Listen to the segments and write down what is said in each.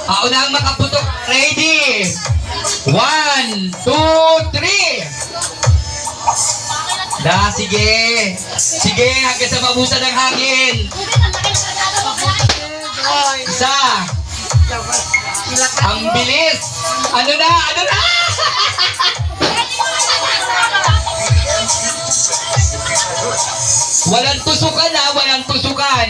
Unang makaputok. Ready? 1, 2, 3. Sige. Sige, hanggang sa mabusan ng hangin. Isa. Ang bilis. Ano na? Walang tusukan ha, walang tusukan.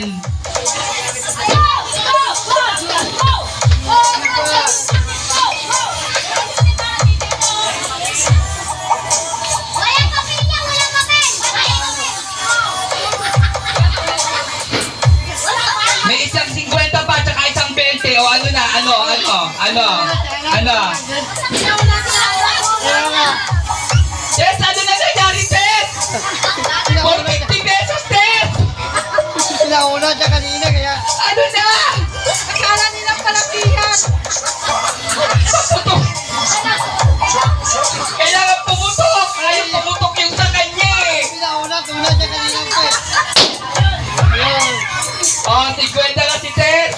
May isang 50 pa, tsaka isang 20. O ano na, ano? Tess, ano na nangyari, Tess? 450 pesos, Tess! Sinauna siya kanina kaya Ano na? akala nila palakihan. Paputok! Kailangan pumutok! Ayaw pumutok yung sa kanya eh! Tuna siya kanina pa eh. Ayun. O, 50 na si Tess!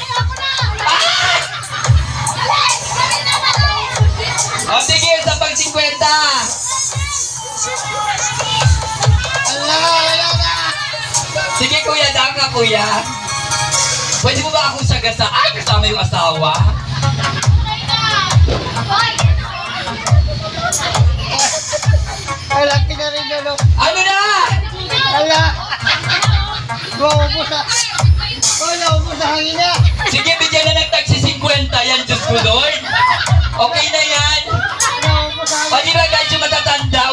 O, sige, sa pang 50! Wala na. Sige, kuya, daan ka, kuya. Pwede mo ba akong sagasa? Ay, kasama yung asawa. Ay, laki na rin ano. Ano na? Ala. Naubos sa hangin na. Sige, bigyan na ng tagsi 50. Yan, Diyos ko, Lord. Okay na yan. Naubos sa hangin. Pwede ba guys yung matatanda?